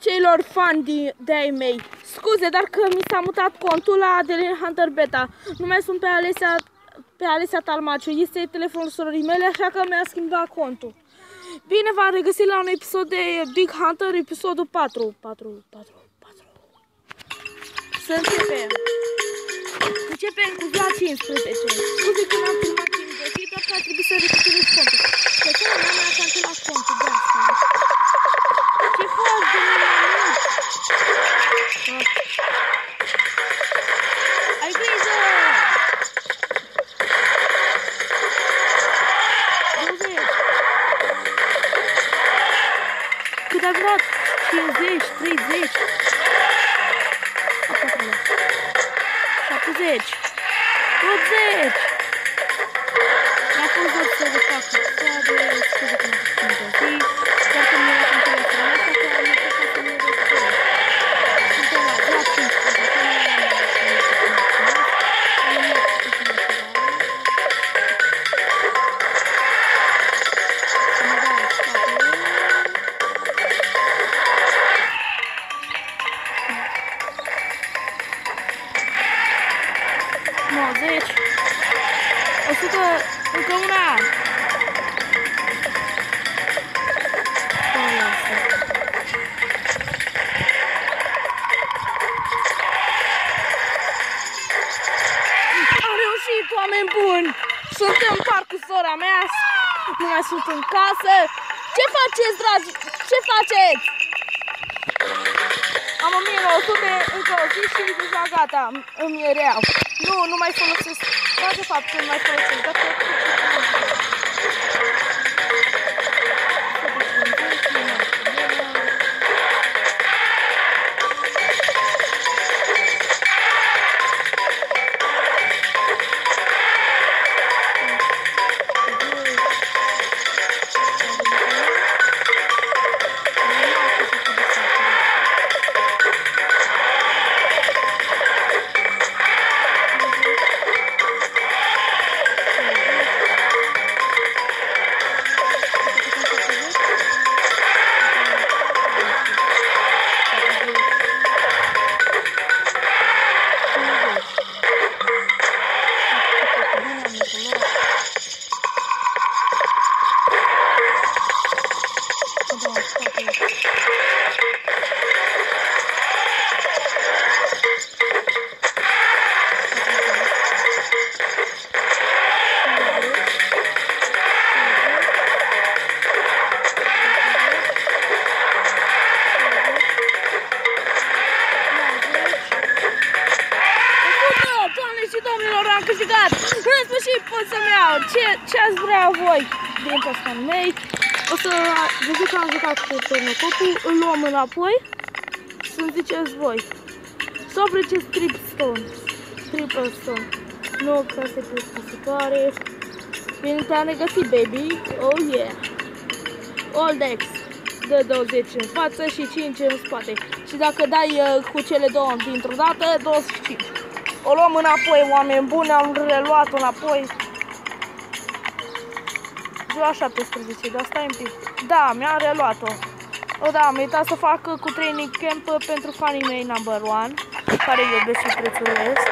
celor fani de-ai mei. Scuze, dar că mi s-a mutat contul la Adeline Hunter Beta. Nu mai sunt pe Alessia Talmaciu. Este telefonul surorii mele, așa că mi-a schimbat contul. Bine, v-am regăsit la un episod de Big Hunter, episodul 4. Să începem. Începem cu Vlad 15. Scuze că n-am filmat timp de zi, doar că a trebuit să recuperez contul. Că țara mea mi-a cancelat contul, de asta. Ce faci, domnule? Ai grijă! 20. Cât ai vrut? 50, 30. 70. 80. Mi-a fost doar să le fac scuze că m-a făcut în zi, doar că mi-era cancelat la asta, că am încercat să mi-e răspund. Suntem la Vlad 15, că nu am încă una! Am reușit, oameni buni! Sunt în parc cu sora mea, nu mai sunt în casă. Ce faceți, dragi? Ce faceți? Am 1900 încă o zi și deja gata, îmi e real. Nu mai folosesc. Da, de fapt, nu mai folosesc. Dacă am câștigat! În sfârșit pot să-mi iau ce ați vrea voi din ăsta mei. O să vedeți că am jucat cu turnocopul, îl luăm înapoi. Să-mi ziceți voi. Să apreciez triple stone. Nu că se plictisitoare. Bine te-am regăsit, baby. Oh yeah. All decks. Dă 20 în față și 5 în spate. Și dacă dai cu cele două dintr-o dată, 25. O luăm înapoi, oameni buni, am reluat-o înapoi. Ziua 17, dar stai un pic. Da, mi-am reluat-o. O, da, am uitat să fac cu training camp pentru fanii mei number 1, care iubesc și prețuiesc.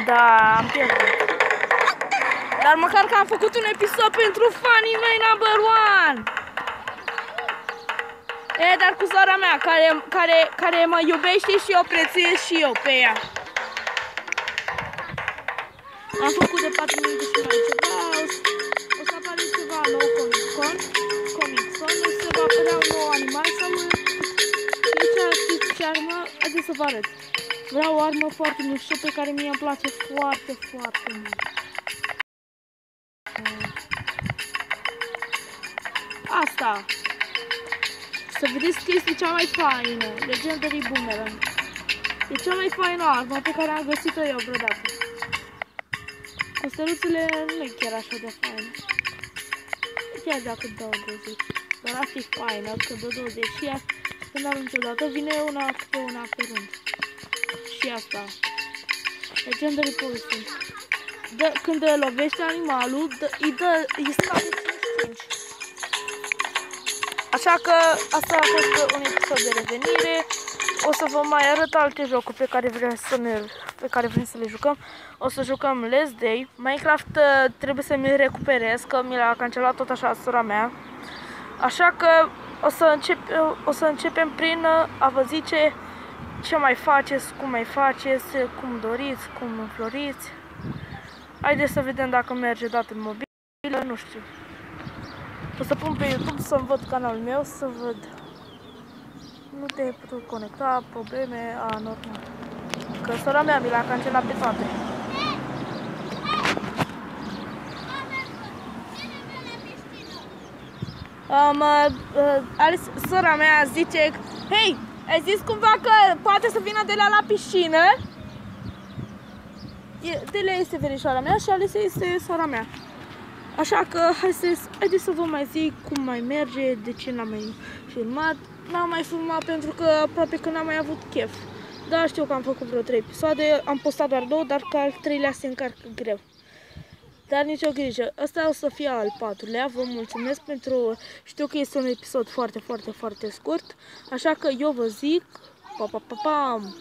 Da, am pierdut. Dar măcar că am făcut un episod pentru fanii mei number 1. E, dar cu sora mea, care mă iubește și eu prețuiesc și eu pe ea. Am făcut de 4 minute și mai ceva. O să apare ceva nou Comic-Con. O să va apărea un nou animal sau... Deci știți ce armă? Haideți să vă arăt. Vreau o armă foarte mișto pe care mie îmi place foarte, foarte mult. Asta. Să vedeți că este cea mai faină, Legendary Boomerang. E cea mai faină armă pe care am găsit-o eu vreodată. Cu steluțele nu e chiar așa de faină. Chiar dacă dau 20. Dar ar fi faină când dă 20 și ea când arunci odată vine una pe rând. Și asta. Legendary Poison. Când lovește animalul, îi stă la 5. Așa că asta a fost un episod de revenire. O să vă mai arăt alte jocuri pe care vrem să le jucăm. O să jucăm Last Day. Minecraft trebuie să mi-l recuperez, că mi l-a cancelat tot așa sora mea. Așa că o să începem prin a vă zice ce mai faceți, cum mai faceți, cum doriți, cum înfloriți. Haideți să vedem dacă merge dată în mobilă, nu știu. O să pun pe YouTube să-mi văd canalul meu, să văd. Nu te-ai putut conecta, probleme, normal. Că sora mea mi l-a cancelat pe toate. Sora mea zice, hei, ai zis cumva că poate să vină de la piscină? Delea este verișoara mea și Alice este sora mea. Așa că haideți să vă mai zic cum mai merge, de ce n-am mai filmat. N-am mai filmat pentru că aproape că n-am mai avut chef. Dar știu că am făcut vreo 3 episoade, am postat doar 2, dar că al 3-lea se încarcă greu. Dar nicio grijă, ăsta o să fie al 4-lea, vă mulțumesc pentru... Știu că este un episod foarte scurt, așa că eu vă zic... Pa, pa, pa, pam!